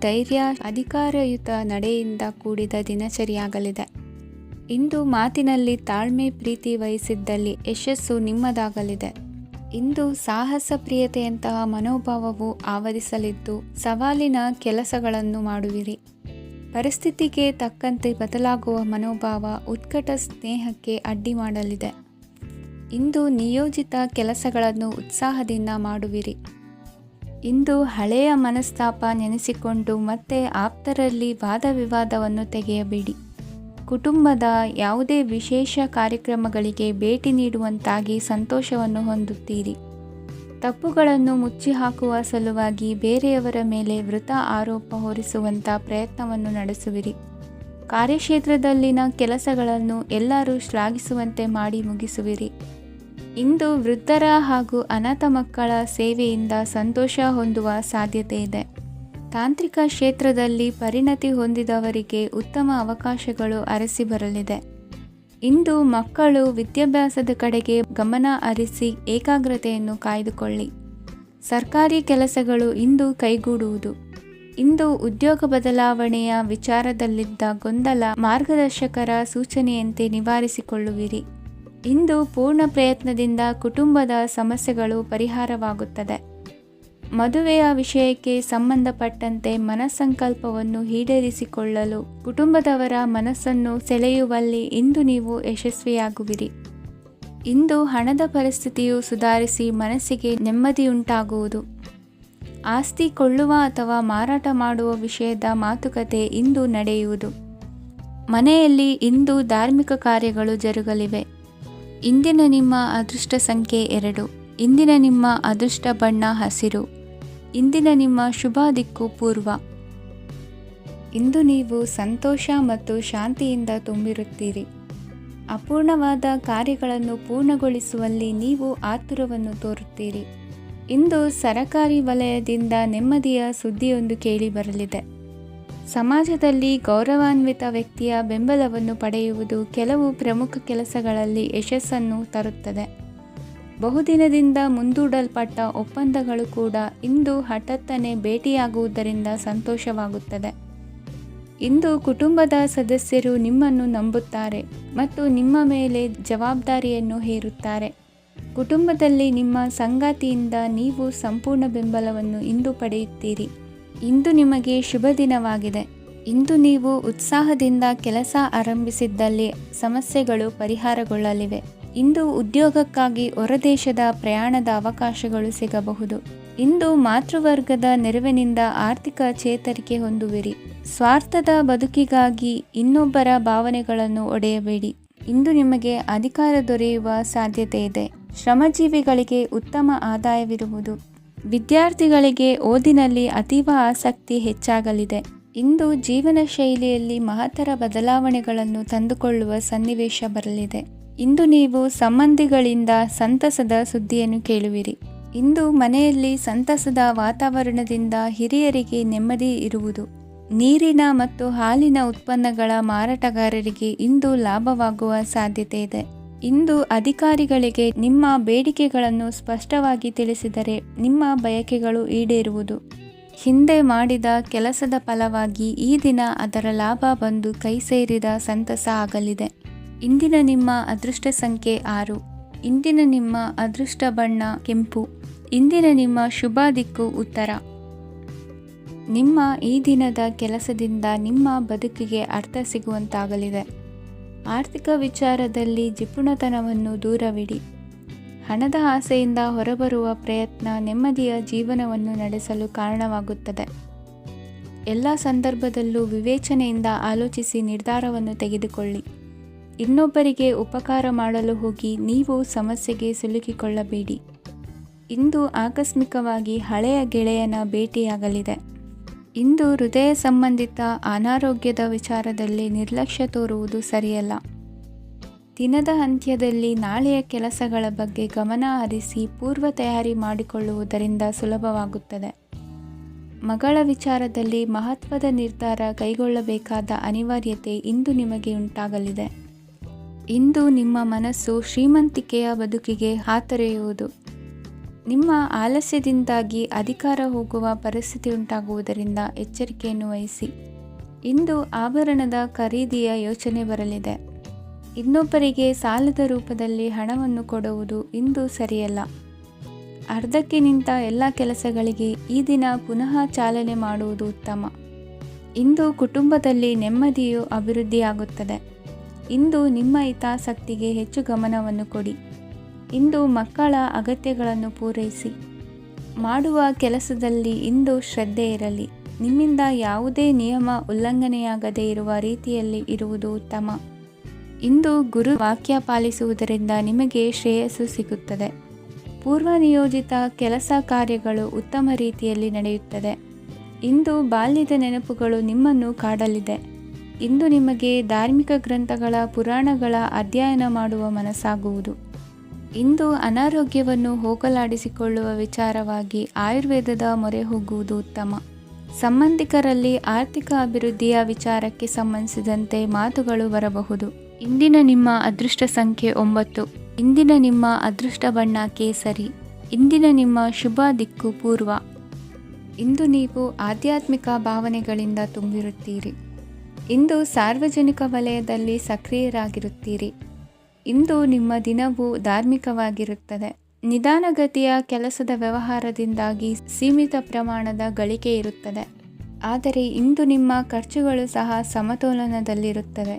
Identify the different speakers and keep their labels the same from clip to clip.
Speaker 1: ಧೈರ್ಯ, ಅಧಿಕಾರಯುತ ನಡೆಯಿಂದ ಕೂಡಿದ ದಿನಚರಿಯಾಗಲಿದೆ. ಇಂದು ಮಾತಿನಲ್ಲಿ ತಾಳ್ಮೆ, ಪ್ರೀತಿ ವಹಿಸಿದ್ದಲ್ಲಿ ಯಶಸ್ಸು ನಿಮ್ಮದಾಗಲಿದೆ. ಇಂದು ಸಾಹಸ, ಪ್ರಿಯತೆಯಂತಹ ಮನೋಭಾವವು ಆವರಿಸಲಿದ್ದು ಸವಾಲಿನ ಕೆಲಸಗಳನ್ನು ಮಾಡುವಿರಿ. ಪರಿಸ್ಥಿತಿಗೆ ತಕ್ಕಂತೆ ಬದಲಾಗುವ ಮನೋಭಾವ ಉತ್ಕಟ ಸ್ನೇಹಕ್ಕೆ ಅಡ್ಡಿ ಮಾಡಲಿದೆ. ಇಂದು ನಿಯೋಜಿತ ಕೆಲಸಗಳನ್ನು ಉತ್ಸಾಹದಿಂದ ಮಾಡುವಿರಿ. ಇಂದು ಹಳೆಯ ಮನಸ್ತಾಪ ನೆನೆಸಿಕೊಂಡು ಮತ್ತೆ ಆಪ್ತರಲ್ಲಿ ವಾದ ವಿವಾದವನ್ನು ತೆಗೆಯಬೇಡಿ. ಕುಟುಂಬದ ಯಾವುದೇ ವಿಶೇಷ ಕಾರ್ಯಕ್ರಮಗಳಿಗೆ ಭೇಟಿ ನೀಡುವಂತಾಗಿ ಸಂತೋಷವನ್ನು ಹೊಂದುತ್ತೀರಿ. ತಪ್ಪುಗಳನ್ನು ಮುಚ್ಚಿಹಾಕುವ ಸಲುವಾಗಿ ಬೇರೆಯವರ ಮೇಲೆ ವೃಥಾ ಆರೋಪ ಹೊರಿಸುವಂಥ ಪ್ರಯತ್ನವನ್ನು ನಡೆಸುವಿರಿ. ಕಾರ್ಯಕ್ಷೇತ್ರದಲ್ಲಿನ ಕೆಲಸಗಳನ್ನು ಎಲ್ಲರೂ ಶ್ಲಾಘಿಸುವಂತೆ ಮಾಡಿ ಮುಗಿಸುವಿರಿ. ಇಂದು ವೃದ್ಧರ ಹಾಗೂ ಅನಾಥ ಮಕ್ಕಳ ಸೇವೆಯಿಂದ ಸಂತೋಷ ಹೊಂದುವ ಸಾಧ್ಯತೆ ಇದೆ. ತಾಂತ್ರಿಕ ಕ್ಷೇತ್ರದಲ್ಲಿ ಪರಿಣತಿ ಹೊಂದಿದವರಿಗೆ ಉತ್ತಮ ಅವಕಾಶಗಳು ಅರಸಿ ಬರಲಿದೆ. ಇಂದು ಮಕ್ಕಳು ವಿದ್ಯಾಭ್ಯಾಸದ ಕಡೆಗೆ ಗಮನ ಹರಿಸಿ ಏಕಾಗ್ರತೆಯನ್ನು ಕಾಯ್ದುಕೊಳ್ಳಿ. ಸರ್ಕಾರಿ ಕೆಲಸಗಳು ಇಂದು ಕೈಗೂಡುವುದು. ಇಂದು ಉದ್ಯೋಗ ಬದಲಾವಣೆಯ ವಿಚಾರದಲ್ಲಿದ್ದ ಗೊಂದಲ ಮಾರ್ಗದರ್ಶಕರ ಸೂಚನೆಯಂತೆ ನಿವಾರಿಸಿಕೊಳ್ಳುವಿರಿ. ಇಂದು ಪೂರ್ಣ ಪ್ರಯತ್ನದಿಂದ ಕುಟುಂಬದ ಸಮಸ್ಯೆಗಳು ಪರಿಹಾರವಾಗುತ್ತದೆ. ಮದುವೆಯ ವಿಷಯಕ್ಕೆ ಸಂಬಂಧಪಟ್ಟಂತೆ ಮನಸ್ಸಂಕಲ್ಪವನ್ನು ಈಡೇರಿಸಿಕೊಳ್ಳಲು ಕುಟುಂಬದವರ ಮನಸ್ಸನ್ನು ಸೆಳೆಯುವಲ್ಲಿ ಇಂದು ನೀವು ಯಶಸ್ವಿಯಾಗುವಿರಿ. ಇಂದು ಹಣದ ಪರಿಸ್ಥಿತಿಯು ಸುಧಾರಿಸಿ ಮನಸ್ಸಿಗೆ ನೆಮ್ಮದಿಯುಂಟಾಗುವುದು. ಆಸ್ತಿ ಕೊಳ್ಳುವ ಅಥವಾ ಮಾರಾಟ ಮಾಡುವ ವಿಷಯದ ಮಾತುಕತೆ ಇಂದು ನಡೆಯುವುದು. ಮನೆಯಲ್ಲಿ ಇಂದು ಧಾರ್ಮಿಕ ಕಾರ್ಯಗಳು ಜರುಗಲಿವೆ. ಇಂದಿನ ನಿಮ್ಮ ಅದೃಷ್ಟ ಸಂಖ್ಯೆ 2. ಇಂದಿನ ನಿಮ್ಮ ಅದೃಷ್ಟ ಬಣ್ಣ ಹಸಿರು. ಇಂದಿನ ನಿಮ್ಮ ಶುಭ ದಿಕ್ಕು ಪೂರ್ವ. ಇಂದು ನೀವು ಸಂತೋಷ ಮತ್ತು ಶಾಂತಿಯಿಂದ ತುಂಬಿರುತ್ತೀರಿ. ಅಪೂರ್ಣವಾದ ಕಾರ್ಯಗಳನ್ನು ಪೂರ್ಣಗೊಳಿಸುವಲ್ಲಿ ನೀವು ಆತುರವನ್ನು ತೋರುತ್ತೀರಿ. ಇಂದು ಸರಕಾರಿ ವಲಯದಿಂದ ನೆಮ್ಮದಿಯ ಸುದ್ದಿಯೊಂದು ಕೇಳಿ ಬರಲಿದೆ. ಸಮಾಜದಲ್ಲಿ ಗೌರವಾನ್ವಿತ ವ್ಯಕ್ತಿಯ ಬೆಂಬಲವನ್ನು ಪಡೆಯುವುದು ಕೆಲವು ಪ್ರಮುಖ ಕೆಲಸಗಳಲ್ಲಿ ಯಶಸ್ಸನ್ನು ತರುತ್ತದೆ. ಬಹುದಿನದಿಂದ ಮುಂದೂಡಲ್ಪಟ್ಟ ಒಪ್ಪಂದಗಳು ಕೂಡ ಇಂದು ಹಠಾತ್ತನೆ ಭೇಟಿಯಾಗುವುದರಿಂದ ಸಂತೋಷವಾಗುತ್ತದೆ. ಇಂದು ಕುಟುಂಬದ ಸದಸ್ಯರು ನಿಮ್ಮನ್ನು ನಂಬುತ್ತಾರೆ ಮತ್ತು ನಿಮ್ಮ ಮೇಲೆ ಜವಾಬ್ದಾರಿಯನ್ನು ಹೇರುತ್ತಾರೆ. ಕುಟುಂಬದಲ್ಲಿ ನಿಮ್ಮ ಸಂಗಾತಿಯಿಂದ ನೀವು ಸಂಪೂರ್ಣ ಬೆಂಬಲವನ್ನು ಇಂದು ಪಡೆಯುತ್ತೀರಿ. ಇಂದು ನಿಮಗೆ ಶುಭ ದಿನವಾಗಿದೆ. ಇಂದು ನೀವು ಉತ್ಸಾಹದಿಂದ ಕೆಲಸ ಆರಂಭಿಸಿದ್ದಲ್ಲಿ ಸಮಸ್ಯೆಗಳು ಪರಿಹಾರಗೊಳ್ಳಲಿವೆ. ಇಂದು ಉದ್ಯೋಗಕ್ಕಾಗಿ ಹೊರದೇಶದ ಪ್ರಯಾಣದ ಅವಕಾಶಗಳು ಸಿಗಬಹುದು. ಇಂದು ಮಾತೃವರ್ಗದ ನೆರವಿನಿಂದ ಆರ್ಥಿಕ ಚೇತರಿಕೆ ಹೊಂದುವಿರಿ. ಸ್ವಾರ್ಥದ ಬದುಕಿಗಾಗಿ ಇನ್ನೊಬ್ಬರ ಭಾವನೆಗಳನ್ನು ಒಡೆಯಬೇಡಿ. ಇಂದು ನಿಮಗೆ ಅಧಿಕಾರ ದೊರೆಯುವ ಸಾಧ್ಯತೆ ಇದೆ. ಶ್ರಮಜೀವಿಗಳಿಗೆ ಉತ್ತಮ ಆದಾಯವಿರುವುದು. ವಿದ್ಯಾರ್ಥಿಗಳಿಗೆ ಓದಿನಲ್ಲಿ ಅತೀವ ಆಸಕ್ತಿ ಹೆಚ್ಚಾಗಲಿದೆ. ಇಂದು ಜೀವನ ಶೈಲಿಯಲ್ಲಿ ಮಹತ್ತರ ಬದಲಾವಣೆಗಳನ್ನು ತಂದುಕೊಳ್ಳುವ ಸನ್ನಿವೇಶ ಬರಲಿದೆ. ಇಂದು ನೀವು ಸಂಬಂಧಿಗಳಿಂದ ಸಂತಸದ ಸುದ್ದಿಯನ್ನು ಕೇಳುವಿರಿ. ಇಂದು ಮನೆಯಲ್ಲಿ ಸಂತಸದ ವಾತಾವರಣದಿಂದ ಹಿರಿಯರಿಗೆ ನೆಮ್ಮದಿ ಇರುವುದು. ನೀರಿನ ಮತ್ತು ಹಾಲಿನ ಉತ್ಪನ್ನಗಳ ಮಾರಾಟಗಾರರಿಗೆ ಇಂದು ಲಾಭವಾಗುವ ಸಾಧ್ಯತೆ ಇದೆ. ಇಂದು ಅಧಿಕಾರಿಗಳಿಗೆ ನಿಮ್ಮ ಬೇಡಿಕೆಗಳನ್ನು ಸ್ಪಷ್ಟವಾಗಿ ತಿಳಿಸಿದರೆ ನಿಮ್ಮ ಬಯಕೆಗಳು ಈಡೇರುವುದು. ಹಿಂದೆ ಮಾಡಿದ ಕೆಲಸದ ಫಲವಾಗಿ ಈ ದಿನ ಅದರ ಲಾಭ ಬಂದು ಕೈ ಸೇರಿದ ಸಂತಸ ಆಗಲಿದೆ. ಇಂದಿನ ನಿಮ್ಮ ಅದೃಷ್ಟ ಸಂಖ್ಯೆ 6. ಇಂದಿನ ನಿಮ್ಮ ಅದೃಷ್ಟ ಬಣ್ಣ ಕೆಂಪು. ಇಂದಿನ ನಿಮ್ಮ ಶುಭ ದಿಕ್ಕು ಉತ್ತರ. ನಿಮ್ಮ ಈ ದಿನದ ಕೆಲಸದಿಂದ ನಿಮ್ಮ ಬದುಕಿಗೆ ಅರ್ಥ ಸಿಗುವಂತಾಗಲಿದೆ. ಆರ್ಥಿಕ ವಿಚಾರದಲ್ಲಿ ಜಿಪುಣತನವನ್ನು ದೂರವಿಡಿ. ಹಣದ ಆಸೆಯಿಂದ ಹೊರಬರುವ ಪ್ರಯತ್ನ ನೆಮ್ಮದಿಯ ಜೀವನವನ್ನು ನಡೆಸಲು ಕಾರಣವಾಗುತ್ತದೆ. ಎಲ್ಲ ಸಂದರ್ಭದಲ್ಲೂ ವಿವೇಚನೆಯಿಂದ ಆಲೋಚಿಸಿ ನಿರ್ಧಾರವನ್ನು ತೆಗೆದುಕೊಳ್ಳಿ. ಇನ್ನೊಬ್ಬರಿಗೆ ಉಪಕಾರ ಮಾಡಲು ಹೋಗಿ ನೀವು ಸಮಸ್ಯೆಗೆ ಸಿಲುಕಿಕೊಳ್ಳಬೇಡಿ. ಇಂದು ಆಕಸ್ಮಿಕವಾಗಿ ಹಳೆಯ ಗೆಳೆಯನ ಭೇಟಿಯಾಗಲಿದೆ. ಇಂದು ಹೃದಯ ಸಂಬಂಧಿತ ಅನಾರೋಗ್ಯದ ವಿಚಾರದಲ್ಲಿ ನಿರ್ಲಕ್ಷ್ಯ ತೋರುವುದು ಸರಿಯಲ್ಲ. ದಿನದ ಅಂತ್ಯದಲ್ಲಿ ನಾಳೆಯ ಕೆಲಸಗಳ ಬಗ್ಗೆ ಗಮನ ಹರಿಸಿ ಪೂರ್ವ ತಯಾರಿ ಮಾಡಿಕೊಳ್ಳುವುದರಿಂದ ಸುಲಭವಾಗುತ್ತದೆ. ಮಗಳ ವಿಚಾರದಲ್ಲಿ ಮಹತ್ವದ ನಿರ್ಧಾರ ಕೈಗೊಳ್ಳಬೇಕಾದ ಅನಿವಾರ್ಯತೆ ಇಂದು ನಿಮಗೆ ಉಂಟಾಗಲಿದೆ. ಇಂದು ನಿಮ್ಮ ಮನಸ್ಸು ಶ್ರೀಮಂತಿಕೆಯ ಬದುಕಿಗೆ ಹಾತೊರೆಯುವುದು. ನಿಮ್ಮ ಆಲಸ್ಯದಿಂದಾಗಿ ಅಧಿಕಾರ ಹೋಗುವ ಪರಿಸ್ಥಿತಿ ಉಂಟಾಗುವುದರಿಂದ ಎಚ್ಚರಿಕೆಯನ್ನು ವಹಿಸಿ. ಇಂದು ಆಭರಣದ ಖರೀದಿಯ ಯೋಚನೆ ಬರಲಿದೆ. ಇನ್ನೊಬ್ಬರಿಗೆ ಸಾಲದ ರೂಪದಲ್ಲಿ ಹಣವನ್ನು ಕೊಡುವುದು ಇಂದು ಸರಿಯಲ್ಲ. ಅರ್ಧಕ್ಕೆ ನಿಂತ ಎಲ್ಲ ಕೆಲಸಗಳಿಗೆ ಈ ದಿನ ಪುನಃ ಚಾಲನೆ ಮಾಡುವುದು ಉತ್ತಮ. ಇಂದು ಕುಟುಂಬದಲ್ಲಿ ನೆಮ್ಮದಿಯು ಅಭಿವೃದ್ಧಿಯಾಗುತ್ತದೆ. ಇಂದು ನಿಮ್ಮ ಹಿತಾಸಕ್ತಿಗೆ ಹೆಚ್ಚು ಗಮನವನ್ನು ಕೊಡಿ. ಇಂದು ಮಕ್ಕಳ ಅಗತ್ಯಗಳನ್ನು ಪೂರೈಸಿ. ಮಾಡುವ ಕೆಲಸದಲ್ಲಿ ಇಂದು ಶ್ರದ್ಧೆ ಇರಲಿ. ನಿಮ್ಮಿಂದ ಯಾವುದೇ ನಿಯಮ ಉಲ್ಲಂಘನೆಯಾಗದೇ ಇರುವ ರೀತಿಯಲ್ಲಿ ಇರುವುದು ಉತ್ತಮ. ಇಂದು ಗುರು ವಾಕ್ಯ ಪಾಲಿಸುವುದರಿಂದ ನಿಮಗೆ ಶ್ರೇಯಸ್ಸು ಸಿಗುತ್ತದೆ. ಪೂರ್ವನಿಯೋಜಿತ ಕೆಲಸ ಕಾರ್ಯಗಳು ಉತ್ತಮ ರೀತಿಯಲ್ಲಿ ನಡೆಯುತ್ತದೆ. ಇಂದು ಬಾಲ್ಯದ ನೆನಪುಗಳು ನಿಮ್ಮನ್ನು ಕಾಡಲಿದೆ. ಇಂದು ನಿಮಗೆ ಧಾರ್ಮಿಕ ಗ್ರಂಥಗಳ ಪುರಾಣಗಳ ಅಧ್ಯಯನ ಮಾಡುವ ಮನಸ್ಸಾಗುವುದು. ಇಂದು ಅನಾರೋಗ್ಯವನ್ನು ಹೋಗಲಾಡಿಸಿಕೊಳ್ಳುವ ವಿಚಾರವಾಗಿ ಆಯುರ್ವೇದದ ಮೊರೆ ಹೋಗುವುದು ಉತ್ತಮ. ಸಂಬಂಧಿಕರಲ್ಲಿ ಆರ್ಥಿಕ ಅಭಿವೃದ್ಧಿಯ ವಿಚಾರಕ್ಕೆ ಸಂಬಂಧಿಸಿದಂತೆ ಮಾತುಗಳು ಬರಬಹುದು. ಇಂದಿನ ನಿಮ್ಮ ಅದೃಷ್ಟ ಸಂಖ್ಯೆ 9. ಇಂದಿನ ನಿಮ್ಮ ಅದೃಷ್ಟ ಬಣ್ಣ ಕೇಸರಿ. ಇಂದಿನ ನಿಮ್ಮ ಶುಭ ದಿಕ್ಕು ಪೂರ್ವ. ಇಂದು ನೀವು ಆಧ್ಯಾತ್ಮಿಕ ಭಾವನೆಗಳಿಂದ ತುಂಬಿರುತ್ತೀರಿ. ಇಂದು ಸಾರ್ವಜನಿಕ ವಲಯದಲ್ಲಿ ಸಕ್ರಿಯರಾಗಿರುತ್ತೀರಿ. ಇಂದು ನಿಮ್ಮ ದಿನವು ಧಾರ್ಮಿಕವಾಗಿರುತ್ತದೆ. ನಿಧಾನಗತಿಯ ಕೆಲಸದ ವ್ಯವಹಾರದಿಂದಾಗಿ ಸೀಮಿತ ಪ್ರಮಾಣದ ಗಳಿಕೆ ಇರುತ್ತದೆ. ಆದರೆ ಇಂದು ನಿಮ್ಮ ಖರ್ಚುಗಳು ಸಹ ಸಮತೋಲನದಲ್ಲಿರುತ್ತವೆ.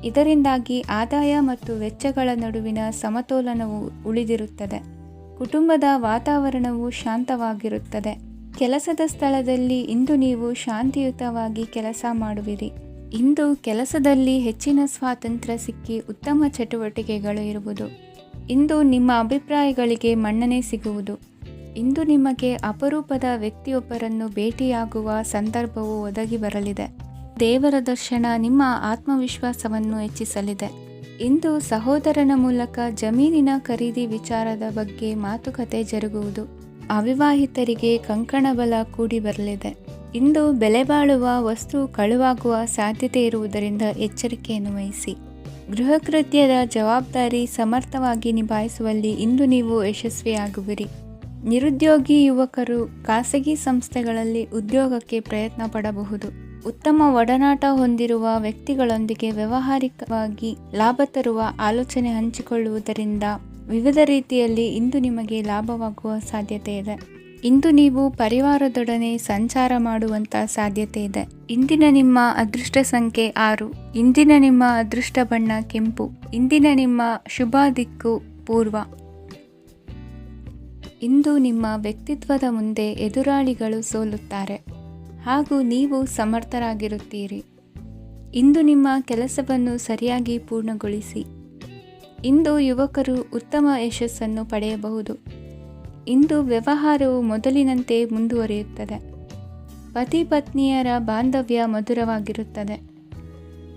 Speaker 1: ಇದರಿಂದಾಗಿ ಆದಾಯ ಮತ್ತು ವೆಚ್ಚಗಳ ನಡುವಿನ ಸಮತೋಲನವು ಉಳಿದಿರುತ್ತದೆ. ಕುಟುಂಬದ ವಾತಾವರಣವು ಶಾಂತವಾಗಿರುತ್ತದೆ. ಕೆಲಸದ ಸ್ಥಳದಲ್ಲಿ ಇಂದು ನೀವು ಶಾಂತಿಯುತವಾಗಿ ಕೆಲಸ ಮಾಡುವಿರಿ. ಇಂದು ಕೆಲಸದಲ್ಲಿ ಹೆಚ್ಚಿನ ಸ್ವಾತಂತ್ರ್ಯ ಸಿಕ್ಕಿ ಉತ್ತಮ ಚಟುವಟಿಕೆಗಳು ಇರುವುದು. ಇಂದು ನಿಮ್ಮ ಅಭಿಪ್ರಾಯಗಳಿಗೆ ಮನ್ನಣೆ ಸಿಗುವುದು. ಇಂದು ನಿಮಗೆ ಅಪರೂಪದ ವ್ಯಕ್ತಿಯೊಬ್ಬರನ್ನು ಭೇಟಿಯಾಗುವ ಸಂದರ್ಭವು ಒದಗಿ ಬರಲಿದೆ. ದೇವರ ದರ್ಶನ ನಿಮ್ಮ ಆತ್ಮವಿಶ್ವಾಸವನ್ನು ಹೆಚ್ಚಿಸಲಿದೆ. ಇಂದು ಸಹೋದರನ ಮೂಲಕ ಜಮೀನಿನ ಖರೀದಿ ವಿಚಾರದ ಬಗ್ಗೆ ಮಾತುಕತೆ ಜರುಗುವುದು. ಅವಿವಾಹಿತರಿಗೆ ಕಂಕಣ ಬಲ ಕೂಡಿ ಬರಲಿದೆ. ಇಂದು ಬೆಲೆ ಬಾಳುವ ವಸ್ತು ಕಳುವಾಗುವ ಸಾಧ್ಯತೆ ಇರುವುದರಿಂದ ಎಚ್ಚರಿಕೆಯನ್ನು ವಹಿಸಿ. ಗೃಹ ಕೃತ್ಯದ ಜವಾಬ್ದಾರಿ ಸಮರ್ಥವಾಗಿ ನಿಭಾಯಿಸುವಲ್ಲಿ ಇಂದು ನೀವು ಯಶಸ್ವಿಯಾಗುವಿರಿ. ನಿರುದ್ಯೋಗಿ ಯುವಕರು ಖಾಸಗಿ ಸಂಸ್ಥೆಗಳಲ್ಲಿ ಉದ್ಯೋಗಕ್ಕೆ ಪ್ರಯತ್ನ ಪಡಬಹುದು. ಉತ್ತಮ ಒಡನಾಟ ಹೊಂದಿರುವ ವ್ಯಕ್ತಿಗಳೊಂದಿಗೆ ವ್ಯಾವಹಾರಿಕವಾಗಿ ಲಾಭ ತರುವ ಆಲೋಚನೆ ಹಂಚಿಕೊಳ್ಳುವುದರಿಂದ ವಿವಿಧ ರೀತಿಯಲ್ಲಿ ಇಂದು ನಿಮಗೆ ಲಾಭವಾಗುವ ಸಾಧ್ಯತೆ ಇದೆ. ಇಂದು ನೀವು ಪರಿವಾರದೊಡನೆ ಸಂಚಾರ ಮಾಡುವಂಥ ಸಾಧ್ಯತೆ ಇದೆ. ಇಂದಿನ ನಿಮ್ಮ ಅದೃಷ್ಟ ಸಂಖ್ಯೆ 6. ಇಂದಿನ ನಿಮ್ಮ ಅದೃಷ್ಟ ಬಣ್ಣ ಕೆಂಪು. ಇಂದಿನ ನಿಮ್ಮ ಶುಭ ದಿಕ್ಕು ಪೂರ್ವ. ಇಂದು ನಿಮ್ಮ ವ್ಯಕ್ತಿತ್ವದ ಮುಂದೆ ಎದುರಾಳಿಗಳು ಸೋಲುತ್ತಾರೆ ಹಾಗೂ ನೀವು ಸಮರ್ಥರಾಗಿರುತ್ತೀರಿ. ಇಂದು ನಿಮ್ಮ ಕೆಲಸವನ್ನು ಸರಿಯಾಗಿ ಪೂರ್ಣಗೊಳಿಸಿ. ಇಂದು ಯುವಕರು ಉತ್ತಮ ಯಶಸ್ಸನ್ನು ಪಡೆಯಬಹುದು. ಇಂದು ವ್ಯವಹಾರವು ಮೊದಲಿನಂತೆ ಮುಂದುವರಿಯುತ್ತದೆ. ಪತಿ ಪತ್ನಿಯರ ಬಾಂಧವ್ಯ ಮಧುರವಾಗಿರುತ್ತದೆ.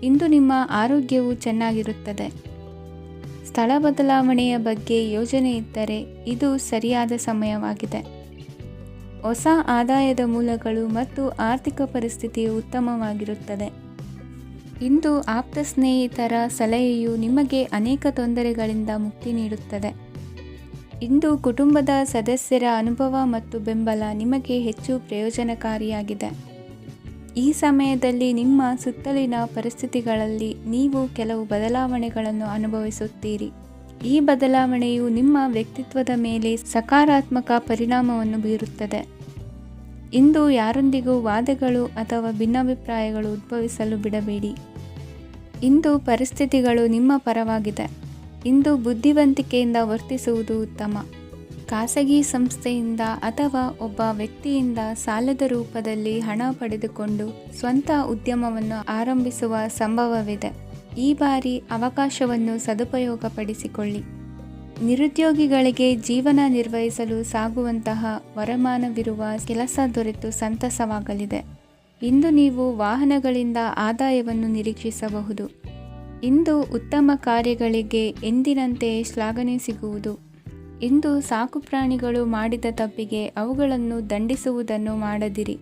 Speaker 1: ಇಂದು ನಿಮ್ಮ ಆರೋಗ್ಯವು ಚೆನ್ನಾಗಿರುತ್ತದೆ. ಸ್ಥಳ ಬದಲಾವಣೆಯ ಬಗ್ಗೆ ಯೋಜನೆ ಇದ್ದರೆ ಇದು ಸರಿಯಾದ ಸಮಯವಾಗಿದೆ. ಹೊಸ ಆದಾಯದ ಮೂಲಗಳು ಮತ್ತು ಆರ್ಥಿಕ ಪರಿಸ್ಥಿತಿಯು ಉತ್ತಮವಾಗಿರುತ್ತದೆ. ಇಂದು ಆಪ್ತ ಸ್ನೇಹಿತರ ಸಲಹೆಯು ನಿಮಗೆ ಅನೇಕ ತೊಂದರೆಗಳಿಂದ ಮುಕ್ತಿ ನೀಡುತ್ತದೆ. ಇಂದು ಕುಟುಂಬದ ಸದಸ್ಯರ ಅನುಭವ ಮತ್ತು ಬೆಂಬಲ ನಿಮಗೆ ಹೆಚ್ಚು ಪ್ರಯೋಜನಕಾರಿಯಾಗಿದೆ. ಈ ಸಮಯದಲ್ಲಿ ನಿಮ್ಮ ಸುತ್ತಲಿನ ಪರಿಸ್ಥಿತಿಗಳಲ್ಲಿ ನೀವು ಕೆಲವು ಬದಲಾವಣೆಗಳನ್ನು ಅನುಭವಿಸುತ್ತೀರಿ. ಈ ಬದಲಾವಣೆಯು ನಿಮ್ಮ ವ್ಯಕ್ತಿತ್ವದ ಮೇಲೆ ಸಕಾರಾತ್ಮಕ ಪರಿಣಾಮವನ್ನು ಬೀರುತ್ತದೆ. ಇಂದು ಯಾರೊಂದಿಗೂ ವಾದಗಳು ಅಥವಾ ಭಿನ್ನಾಭಿಪ್ರಾಯಗಳು ಉದ್ಭವಿಸಲು ಬಿಡಬೇಡಿ. ಇಂದು ಪರಿಸ್ಥಿತಿಗಳು ನಿಮ್ಮ ಪರವಾಗಿದೆ. ಇಂದು ಬುದ್ಧಿವಂತಿಕೆಯಿಂದ ವರ್ತಿಸುವುದು ಉತ್ತಮ. ಖಾಸಗಿ ಸಂಸ್ಥೆಯಿಂದ ಅಥವಾ ಒಬ್ಬ ವ್ಯಕ್ತಿಯಿಂದ ಸಾಲದ ರೂಪದಲ್ಲಿ ಹಣ ಪಡೆದುಕೊಂಡು ಸ್ವಂತ ಉದ್ಯಮವನ್ನು ಆರಂಭಿಸುವ ಸಂಭವವಿದೆ. ಈ ಬಾರಿ ಅವಕಾಶವನ್ನು ಸದುಪಯೋಗಪಡಿಸಿಕೊಳ್ಳಿ. ನಿರುದ್ಯೋಗಿಗಳಿಗೆ ಜೀವನ ನಿರ್ವಹಿಸಲು ಸಾಗುವಂತಹ ವರಮಾನವಿರುವ ಕೆಲಸ ದೊರೆತು ಸಂತಸವಾಗಲಿದೆ. ಇಂದು ನೀವು ವಾಹನಗಳಿಂದ ಆದಾಯವನ್ನು ನಿರೀಕ್ಷಿಸಬಹುದು. ಇಂದು ಉತ್ತಮ ಕಾರ್ಯಗಳಿಗೆ ಎಂದಿನಂತೆ ಶ್ಲಾಘನೆ ಸಿಗುವುದು. ಇಂದು ಸಾಕುಪ್ರಾಣಿಗಳು ಮಾಡಿದ ತಪ್ಪಿಗೆ ಅವುಗಳನ್ನು ದಂಡಿಸುವುದನ್ನು ಮಾಡದಿರಿ.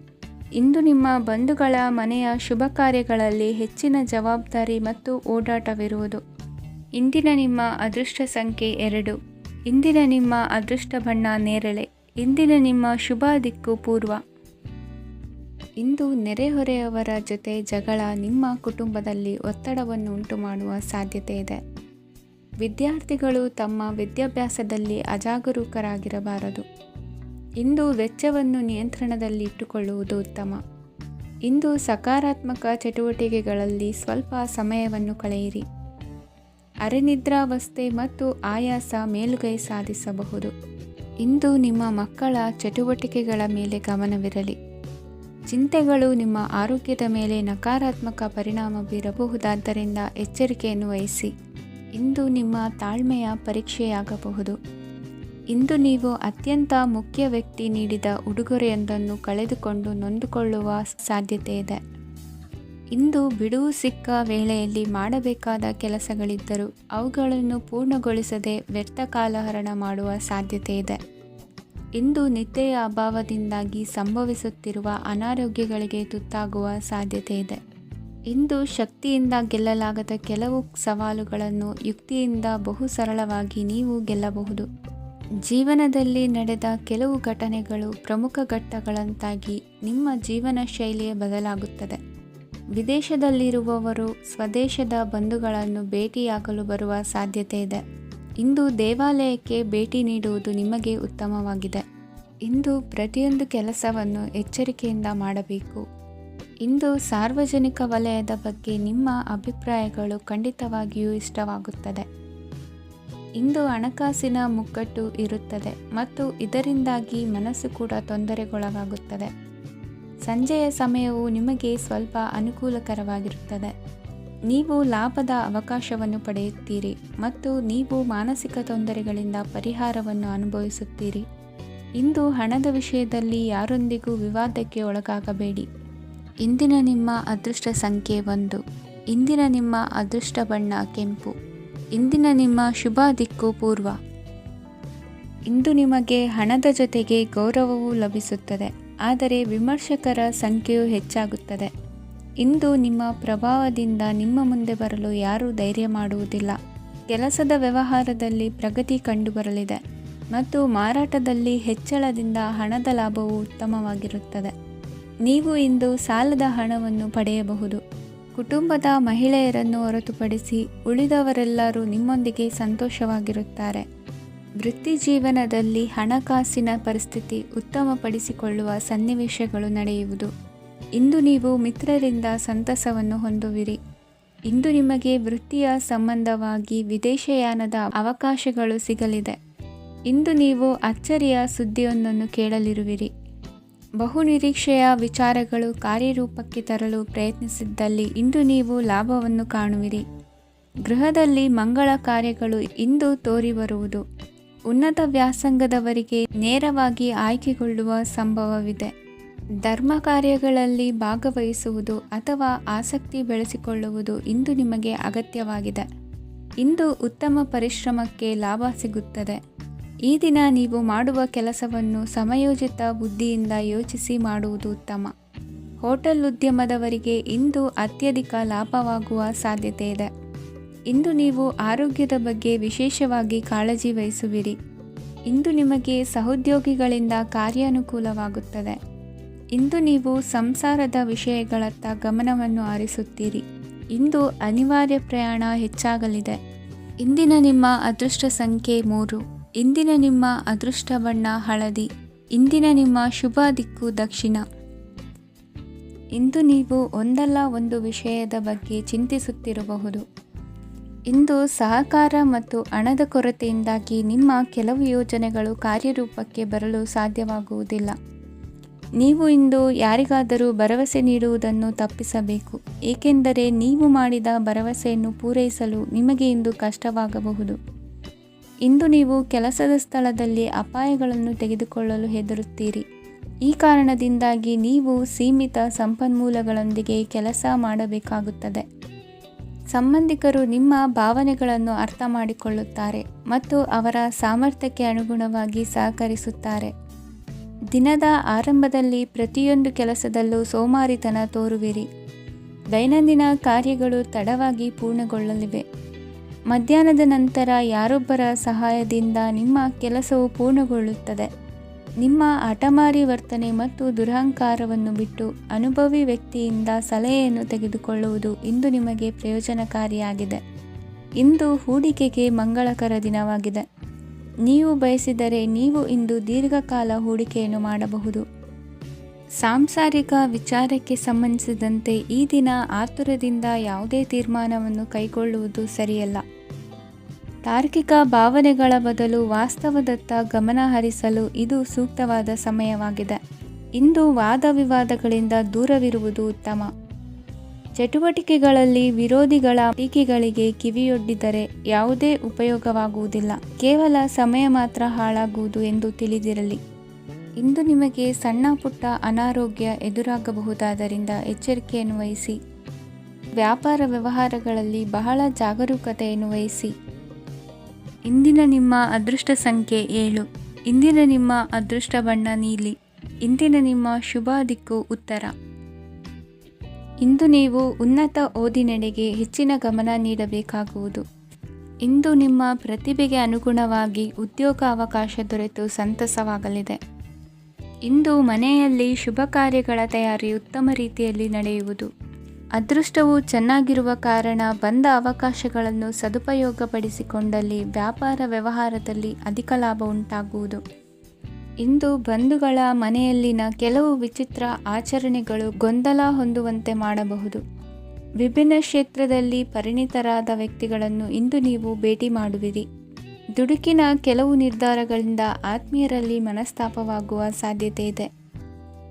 Speaker 1: ಇಂದು ನಿಮ್ಮ ಬಂಧುಗಳ ಮನೆಯ ಶುಭ ಕಾರ್ಯಗಳಲ್ಲಿ ಹೆಚ್ಚಿನ ಜವಾಬ್ದಾರಿ ಮತ್ತು ಓಡಾಟವಿರುವುದು. ಇಂದಿನ ನಿಮ್ಮ ಅದೃಷ್ಟ ಸಂಖ್ಯೆ 2. ಇಂದಿನ ನಿಮ್ಮ ಅದೃಷ್ಟ ಬಣ್ಣ ನೇರಳೆ. ಇಂದಿನ ನಿಮ್ಮ ಶುಭ ದಿಕ್ಕು ಪೂರ್ವ. ಇಂದು ನೆರೆಹೊರೆಯವರ ಜೊತೆ ಜಗಳ ನಿಮ್ಮ ಕುಟುಂಬದಲ್ಲಿ ಒತ್ತಡವನ್ನು ಉಂಟುಮಾಡುವ ಸಾಧ್ಯತೆ ಇದೆ. ವಿದ್ಯಾರ್ಥಿಗಳು ತಮ್ಮ ವಿದ್ಯಾಭ್ಯಾಸದಲ್ಲಿ ಅಜಾಗರೂಕರಾಗಿರಬಾರದು. ಇಂದು ವೆಚ್ಚವನ್ನು ನಿಯಂತ್ರಣದಲ್ಲಿ ಇಟ್ಟುಕೊಳ್ಳುವುದು ಉತ್ತಮ. ಇಂದು ಸಕಾರಾತ್ಮಕ ಚಟುವಟಿಕೆಗಳಲ್ಲಿ ಸ್ವಲ್ಪ ಸಮಯವನ್ನು ಕಳೆಯಿರಿ. ಅರೆನಿದ್ರಾವಸ್ಥೆ ಮತ್ತು ಆಯಾಸ ಮೇಲುಗೈ ಸಾಧಿಸಬಹುದು. ಇಂದು ನಿಮ್ಮ ಮಕ್ಕಳ ಚಟುವಟಿಕೆಗಳ ಮೇಲೆ ಗಮನವಿರಲಿ. ಚಿಂತೆಗಳು ನಿಮ್ಮ ಆರೋಗ್ಯದ ಮೇಲೆ ನಕಾರಾತ್ಮಕ ಪರಿಣಾಮ ಬೀರಬಹುದಾದ್ದರಿಂದ ಎಚ್ಚರಿಕೆಯನ್ನು ವಹಿಸಿ. ಇಂದು ನಿಮ್ಮ ತಾಳ್ಮೆಯ ಪರೀಕ್ಷೆಯಾಗಬಹುದು. ಇಂದು ನೀವು ಅತ್ಯಂತ ಮುಖ್ಯ ವ್ಯಕ್ತಿ ನೀಡಿದ ಉಡುಗೊರೆಯೊಂದನ್ನು ಕಳೆದುಕೊಂಡು ನೊಂದುಕೊಳ್ಳುವ ಸಾಧ್ಯತೆ ಇದೆ. ಇಂದು ಬಿಡುವು ಸಿಕ್ಕ ವೇಳೆಯಲ್ಲಿ ಮಾಡಬೇಕಾದ ಕೆಲಸಗಳಿದ್ದರೂ ಅವುಗಳನ್ನು ಪೂರ್ಣಗೊಳಿಸದೆ ವ್ಯರ್ಥ ಕಾಲಹರಣ ಮಾಡುವ ಸಾಧ್ಯತೆ ಇದೆ. ಇಂದು ನಿದ್ದೆಯ ಅಭಾವದಿಂದಾಗಿ ಸಂಭವಿಸುತ್ತಿರುವ ಅನಾರೋಗ್ಯಗಳಿಗೆ ತುತ್ತಾಗುವ ಸಾಧ್ಯತೆ ಇದೆ. ಇಂದು ಶಕ್ತಿಯಿಂದ ಗೆಲ್ಲಲಾಗದ ಕೆಲವು ಸವಾಲುಗಳನ್ನು ಯುಕ್ತಿಯಿಂದ ಬಹು ಸರಳವಾಗಿ ನೀವು ಗೆಲ್ಲಬಹುದು. ಜೀವನದಲ್ಲಿ ನಡೆದ ಕೆಲವು ಘಟನೆಗಳು ಪ್ರಮುಖ ಘಟ್ಟಗಳಂತಾಗಿ ನಿಮ್ಮ ಜೀವನ ಶೈಲಿಯೇ ಬದಲಾಗುತ್ತದೆ. ವಿದೇಶದಲ್ಲಿರುವವರು ಸ್ವದೇಶದ ಬಂಧುಗಳನ್ನು ಭೇಟಿಯಾಗಲು ಬರುವ ಸಾಧ್ಯತೆ ಇದೆ. ಇಂದು ದೇವಾಲಯಕ್ಕೆ ಭೇಟಿ ನೀಡುವುದು ನಿಮಗೆ ಉತ್ತಮವಾಗಿದೆ. ಇಂದು ಪ್ರತಿಯೊಂದು ಕೆಲಸವನ್ನು ಎಚ್ಚರಿಕೆಯಿಂದ ಮಾಡಬೇಕು. ಇಂದು ಸಾರ್ವಜನಿಕ ವಲಯದ ಬಗ್ಗೆ ನಿಮ್ಮ ಅಭಿಪ್ರಾಯಗಳು ಖಂಡಿತವಾಗಿಯೂ ಇಷ್ಟವಾಗುತ್ತದೆ. ಇಂದು ಹಣಕಾಸಿನ ಮುಗ್ಗಟ್ಟು ಇರುತ್ತದೆ ಮತ್ತು ಇದರಿಂದಾಗಿ ಮನಸ್ಸು ಕೂಡ ತೊಂದರೆಗೊಳಗಾಗುತ್ತದೆ. ಸಂಜೆಯ ಸಮಯವು ನಿಮಗೆ ಸ್ವಲ್ಪ ಅನುಕೂಲಕರವಾಗಿರುತ್ತದೆ. ನೀವು ಲಾಭದ ಅವಕಾಶವನ್ನು ಪಡೆಯುತ್ತೀರಿ ಮತ್ತು ನೀವು ಮಾನಸಿಕ ತೊಂದರೆಗಳಿಂದ ಪರಿಹಾರವನ್ನು ಅನುಭವಿಸುತ್ತೀರಿ. ಇಂದು ಹಣದ ವಿಷಯದಲ್ಲಿ ಯಾರೊಂದಿಗೂ ವಿವಾದಕ್ಕೆ ಒಳಗಾಗಬೇಡಿ. ಇಂದಿನ ನಿಮ್ಮ ಅದೃಷ್ಟ ಸಂಖ್ಯೆ 1. ಇಂದಿನ ನಿಮ್ಮ ಅದೃಷ್ಟ ಬಣ್ಣ ಕೆಂಪು. ಇಂದಿನ ನಿಮ್ಮ ಶುಭ ದಿಕ್ಕು ಪೂರ್ವ. ಇಂದು ನಿಮಗೆ ಹಣದ ಜೊತೆಗೆ ಗೌರವವೂ ಲಭಿಸುತ್ತದೆ, ಆದರೆ ವಿಮರ್ಶಕರ ಸಂಖ್ಯೆಯು ಹೆಚ್ಚಾಗುತ್ತದೆ. ಇಂದು ನಿಮ್ಮ ಪ್ರಭಾವದಿಂದ ನಿಮ್ಮ ಮುಂದೆ ಬರಲು ಯಾರೂ ಧೈರ್ಯ ಮಾಡುವುದಿಲ್ಲ. ಕೆಲಸದ ವ್ಯವಹಾರದಲ್ಲಿ ಪ್ರಗತಿ ಕಂಡುಬರಲಿದೆ ಮತ್ತು ಮಾರಾಟದಲ್ಲಿ ಹೆಚ್ಚಳದಿಂದ ಹಣದ ಲಾಭವು ಉತ್ತಮವಾಗಿರುತ್ತದೆ. ನೀವು ಇಂದು ಸಾಲದ ಹಣವನ್ನು ಪಡೆಯಬಹುದು. ಕುಟುಂಬದ ಮಹಿಳೆಯರನ್ನು ಹೊರತುಪಡಿಸಿ ಉಳಿದವರೆಲ್ಲರೂ ನಿಮ್ಮೊಂದಿಗೆ ಸಂತೋಷವಾಗಿರುತ್ತಾರೆ. ವೃತ್ತಿ ಜೀವನದಲ್ಲಿ ಹಣಕಾಸಿನ ಪರಿಸ್ಥಿತಿ ಉತ್ತಮಪಡಿಸಿಕೊಳ್ಳುವ ಸನ್ನಿವೇಶಗಳು ನಡೆಯುವುದು. ಇಂದು ನೀವು ಮಿತ್ರರಿಂದ ಸಂತಸವನ್ನು ಹೊಂದುವಿರಿ. ಇಂದು ನಿಮಗೆ ವೃತ್ತಿಯ ಸಂಬಂಧವಾಗಿ ವಿದೇಶಯಾನದ ಅವಕಾಶಗಳು ಸಿಗಲಿದೆ. ಇಂದು ನೀವು ಅಚ್ಚರಿಯ ಸುದ್ದಿಯೊಂದನ್ನು ಕೇಳಲಿರುವಿರಿ. ಬಹುನಿರೀಕ್ಷೆಯ ವಿಚಾರಗಳು ಕಾರ್ಯರೂಪಕ್ಕೆ ತರಲು ಪ್ರಯತ್ನಿಸಿದ್ದಲ್ಲಿ ಇಂದು ನೀವು ಲಾಭವನ್ನು ಕಾಣುವಿರಿ. ಗೃಹದಲ್ಲಿ ಮಂಗಳ ಕಾರ್ಯಗಳು ಇಂದು ತೋರಿಬರುವುದು. ಉನ್ನತ ವ್ಯಾಸಂಗದವರಿಗೆ ನೇರವಾಗಿ ಆಯ್ಕೆಗೊಳ್ಳುವ ಸಂಭವವಿದೆ. ಧರ್ಮ ಕಾರ್ಯಗಳಲ್ಲಿ ಭಾಗವಹಿಸುವುದು ಅಥವಾ ಆಸಕ್ತಿ ಬೆಳೆಸಿಕೊಳ್ಳುವುದು ಇಂದು ನಿಮಗೆ ಅಗತ್ಯವಾಗಿದೆ. ಇಂದು ಉತ್ತಮ ಪರಿಶ್ರಮಕ್ಕೆ ಲಾಭ ಸಿಗುತ್ತದೆ. ಈ ದಿನ ನೀವು ಮಾಡುವ ಕೆಲಸವನ್ನು ಸಮಯೋಚಿತ ಬುದ್ಧಿಯಿಂದ ಯೋಚಿಸಿ ಮಾಡುವುದು ಉತ್ತಮ. ಹೋಟೆಲ್ ಉದ್ಯಮದವರಿಗೆ ಇಂದು ಅತ್ಯಧಿಕ ಲಾಭವಾಗುವ ಸಾಧ್ಯತೆ ಇದೆ. ಇಂದು ನೀವು ಆರೋಗ್ಯದ ಬಗ್ಗೆ ವಿಶೇಷವಾಗಿ ಕಾಳಜಿ ವಹಿಸುವಿರಿ. ಇಂದು ನಿಮಗೆ ಸಹೋದ್ಯೋಗಿಗಳಿಂದ ಕಾರ್ಯಾನುಕೂಲವಾಗುತ್ತದೆ. ಇಂದು ನೀವು ಸಂಸಾರದ ವಿಷಯಗಳತ್ತ ಗಮನವನ್ನು ಹರಿಸುತ್ತೀರಿ. ಇಂದು ಅನಿವಾರ್ಯ ಪ್ರಯಾಣ ಹೆಚ್ಚಾಗಲಿದೆ. ಇಂದಿನ ನಿಮ್ಮ ಅದೃಷ್ಟ ಸಂಖ್ಯೆ 3. ಇಂದಿನ ನಿಮ್ಮ ಅದೃಷ್ಟ ಬಣ್ಣ ಹಳದಿ. ಇಂದಿನ ನಿಮ್ಮ ಶುಭ ದಿಕ್ಕು ದಕ್ಷಿಣ. ಇಂದು ನೀವು ಒಂದಲ್ಲ ಒಂದು ವಿಷಯದ ಬಗ್ಗೆ ಚಿಂತಿಸುತ್ತಿರಬಹುದು. ಇಂದು ಸಹಕಾರ ಮತ್ತು ಹಣದ ಕೊರತೆಯಿಂದಾಗಿ ನಿಮ್ಮ ಕೆಲವು ಯೋಜನೆಗಳು ಕಾರ್ಯರೂಪಕ್ಕೆ ಬರಲು ಸಾಧ್ಯವಾಗುವುದಿಲ್ಲ. ನೀವು ಇಂದು ಯಾರಿಗಾದರೂ ಭರವಸೆ ನೀಡುವುದನ್ನು ತಪ್ಪಿಸಬೇಕು, ಏಕೆಂದರೆ ನೀವು ಮಾಡಿದ ಭರವಸೆಯನ್ನು ಪೂರೈಸಲು ನಿಮಗೆ ಇಂದು ಕಷ್ಟವಾಗಬಹುದು. ಇಂದು ನೀವು ಕೆಲಸದ ಸ್ಥಳದಲ್ಲಿ ಅಪಾಯಗಳನ್ನು ತೆಗೆದುಕೊಳ್ಳಲು ಹೆದರುತ್ತೀರಿ. ಈ ಕಾರಣದಿಂದಾಗಿ ನೀವು ಸೀಮಿತ ಸಂಪನ್ಮೂಲಗಳೊಂದಿಗೆ ಕೆಲಸ ಮಾಡಬೇಕಾಗುತ್ತದೆ. ಸಂಬಂಧಿಕರು ನಿಮ್ಮ ಭಾವನೆಗಳನ್ನು ಅರ್ಥ ಮಾಡಿಕೊಳ್ಳುತ್ತಾರೆ ಮತ್ತು ಅವರ ಸಾಮರ್ಥ್ಯಕ್ಕೆ ಅನುಗುಣವಾಗಿ ಸಹಕರಿಸುತ್ತಾರೆ. ದಿನದ ಆರಂಭದಲ್ಲಿ ಪ್ರತಿಯೊಂದು ಕೆಲಸದಲ್ಲೂ ಸೋಮಾರಿತನ ತೋರುವಿರಿ. ದೈನಂದಿನ ಕಾರ್ಯಗಳು ತಡವಾಗಿ ಪೂರ್ಣಗೊಳ್ಳಲಿವೆ ಮಧ್ಯಾಹ್ನದ ನಂತರ ಯಾರೊಬ್ಬರ ಸಹಾಯದಿಂದ ನಿಮ್ಮ ಕೆಲಸವು ಪೂರ್ಣಗೊಳ್ಳುತ್ತದೆ. ನಿಮ್ಮ ಹಠಮಾರಿ ವರ್ತನೆ ಮತ್ತು ದುರಹಂಕಾರವನ್ನು ಬಿಟ್ಟು ಅನುಭವಿ ವ್ಯಕ್ತಿಯಿಂದ ಸಲಹೆಯನ್ನು ತೆಗೆದುಕೊಳ್ಳುವುದು ಇಂದು ನಿಮಗೆ ಪ್ರಯೋಜನಕಾರಿಯಾಗಿದೆ. ಇಂದು ಹೂಡಿಕೆಗೆ ಮಂಗಳಕರ ದಿನವಾಗಿದೆ. ನೀವು ಬಯಸಿದರೆ ನೀವು ಇಂದು ದೀರ್ಘಕಾಲ ಹೂಡಿಕೆಯನ್ನು ಮಾಡಬಹುದು. ಸಾಂಸಾರಿಕ ವಿಚಾರಕ್ಕೆ ಸಂಬಂಧಿಸಿದಂತೆ ಈ ದಿನ ಆತುರದಿಂದ ಯಾವುದೇ ತೀರ್ಮಾನವನ್ನು ಕೈಗೊಳ್ಳುವುದು ಸರಿಯಲ್ಲ. ತಾರ್ಕಿಕ ಭಾವನೆಗಳ ಬದಲು ವಾಸ್ತವದತ್ತ ಗಮನ ಹರಿಸಲು ಇದು ಸೂಕ್ತವಾದ ಸಮಯವಾಗಿದೆ. ಇಂದು ವಾದ ವಿವಾದಗಳಿಂದ ದೂರವಿರುವುದು ಉತ್ತಮ. ಚಟುವಟಿಕೆಗಳಲ್ಲಿ ವಿರೋಧಿಗಳ ಟೀಕೆಗಳಿಗೆ ಕಿವಿಯೊಡ್ಡಿದರೆ ಯಾವುದೇ ಉಪಯೋಗವಾಗುವುದಿಲ್ಲ, ಕೇವಲ ಸಮಯ ಮಾತ್ರ ಹಾಳಾಗುವುದು ಎಂದು ತಿಳಿದಿರಲಿ. ಇಂದು ನಿಮಗೆ ಸಣ್ಣ ಪುಟ್ಟ ಅನಾರೋಗ್ಯ ಎದುರಾಗಬಹುದಾದ್ದರಿಂದ ಎಚ್ಚರಿಕೆಯನ್ನು ವಹಿಸಿ. ವ್ಯಾಪಾರ ವ್ಯವಹಾರಗಳಲ್ಲಿ ಬಹಳ ಜಾಗರೂಕತೆಯನ್ನು ವಹಿಸಿ. ಇಂದಿನ ನಿಮ್ಮ ಅದೃಷ್ಟ ಸಂಖ್ಯೆ 7. ಇಂದಿನ ನಿಮ್ಮ ಅದೃಷ್ಟ ಬಣ್ಣ ನೀಲಿ. ಇಂದಿನ ನಿಮ್ಮ ಶುಭ ದಿಕ್ಕು ಉತ್ತರ. ಇಂದು ನೀವು ಉನ್ನತ ಓದಿನೆಡೆಗೆ ಹೆಚ್ಚಿನ ಗಮನ ನೀಡಬೇಕಾಗುವುದು. ಇಂದು ನಿಮ್ಮ ಪ್ರತಿಭೆಗೆ ಅನುಗುಣವಾಗಿ ಉದ್ಯೋಗ ಅವಕಾಶ ದೊರೆತು ಸಂತಸವಾಗಲಿದೆ. ಇಂದು ಮನೆಯಲ್ಲಿ ಶುಭ ಕಾರ್ಯಗಳ ತಯಾರಿ ಉತ್ತಮ ರೀತಿಯಲ್ಲಿ ನಡೆಯುವುದು. ಅದೃಷ್ಟವು ಚೆನ್ನಾಗಿರುವ ಕಾರಣ ಬಂದ ಅವಕಾಶಗಳನ್ನು ಸದುಪಯೋಗಪಡಿಸಿಕೊಂಡಲ್ಲಿ ವ್ಯಾಪಾರ ವ್ಯವಹಾರದಲ್ಲಿ ಅಧಿಕ ಲಾಭ ಉಂಟಾಗುವುದು. ಇಂದು ಬಂಧುಗಳ ಮನೆಯಲ್ಲಿನ ಕೆಲವು ವಿಚಿತ್ರ ಆಚರಣೆಗಳು ಗೊಂದಲ ಹೊಂದುವಂತೆ ಮಾಡಬಹುದು. ವಿಭಿನ್ನ ಕ್ಷೇತ್ರದಲ್ಲಿ ಪರಿಣಿತರಾದ ವ್ಯಕ್ತಿಗಳನ್ನು ಇಂದು ನೀವು ಭೇಟಿ ಮಾಡುವಿರಿ. ದುಡುಕಿನ ಕೆಲವು ನಿರ್ಧಾರಗಳಿಂದ ಆತ್ಮೀಯರಲ್ಲಿ ಮನಸ್ತಾಪವಾಗುವ ಸಾಧ್ಯತೆ ಇದೆ.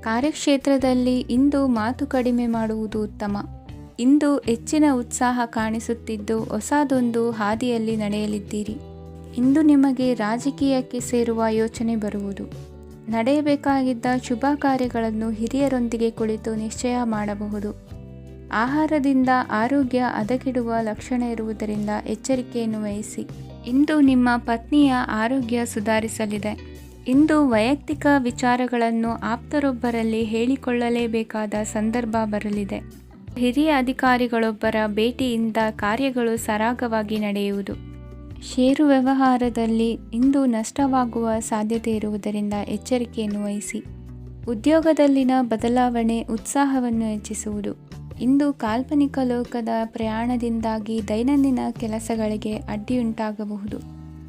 Speaker 1: ಕಾರ್ಯಕ್ಷೇತ್ರದಲ್ಲಿ ಇಂದು ಮಾತು ಕಡಿಮೆ ಮಾಡುವುದು ಉತ್ತಮ. ಇಂದು ಹೆಚ್ಚಿನ ಉತ್ಸಾಹ ಕಾಣಿಸುತ್ತಿದ್ದು ಹೊಸದೊಂದು ಹಾದಿಯಲ್ಲಿ ನಡೆಯಲಿದ್ದೀರಿ. ಇಂದು ನಿಮಗೆ ರಾಜಕೀಯಕ್ಕೆ ಸೇರುವ ಯೋಚನೆ ಬರುವುದು. ನಡೆಯಬೇಕಾಗಿದ್ದ ಶುಭ ಕಾರ್ಯಗಳನ್ನು ಹಿರಿಯರೊಂದಿಗೆ ಕುಳಿತು ನಿಶ್ಚಯ ಮಾಡಬಹುದು. ಆಹಾರದಿಂದ ಆರೋಗ್ಯ ಹದಗೆಡುವ ಲಕ್ಷಣ ಇರುವುದರಿಂದ ಎಚ್ಚರಿಕೆಯನ್ನು ವಹಿಸಿ. ಇಂದು ನಿಮ್ಮ ಪತ್ನಿಯ ಆರೋಗ್ಯ ಸುಧಾರಿಸಲಿದೆ. ಇಂದು ವೈಯಕ್ತಿಕ ವಿಚಾರಗಳನ್ನು ಆಪ್ತರೊಬ್ಬರಲ್ಲಿ ಹೇಳಿಕೊಳ್ಳಲೇಬೇಕಾದ ಸಂದರ್ಭ ಬರಲಿದೆ. ಹಿರಿಯ ಅಧಿಕಾರಿಗಳೊಬ್ಬರ ಭೇಟಿಯಿಂದ ಕಾರ್ಯಗಳು ಸರಾಗವಾಗಿ ನಡೆಯುವುದು. ಷೇರು ವ್ಯವಹಾರದಲ್ಲಿ ಇಂದು ನಷ್ಟವಾಗುವ ಸಾಧ್ಯತೆ ಇರುವುದರಿಂದ ಎಚ್ಚರಿಕೆಯನ್ನು ವಹಿಸಿ. ಉದ್ಯೋಗದಲ್ಲಿನ ಬದಲಾವಣೆ ಉತ್ಸಾಹವನ್ನು ಹೆಚ್ಚಿಸುವುದು. ಇಂದು ಕಾಲ್ಪನಿಕ ಲೋಕದ ಪ್ರಯಾಣದಿಂದಾಗಿ ದೈನಂದಿನ ಕೆಲಸಗಳಿಗೆ ಅಡ್ಡಿಯುಂಟಾಗಬಹುದು.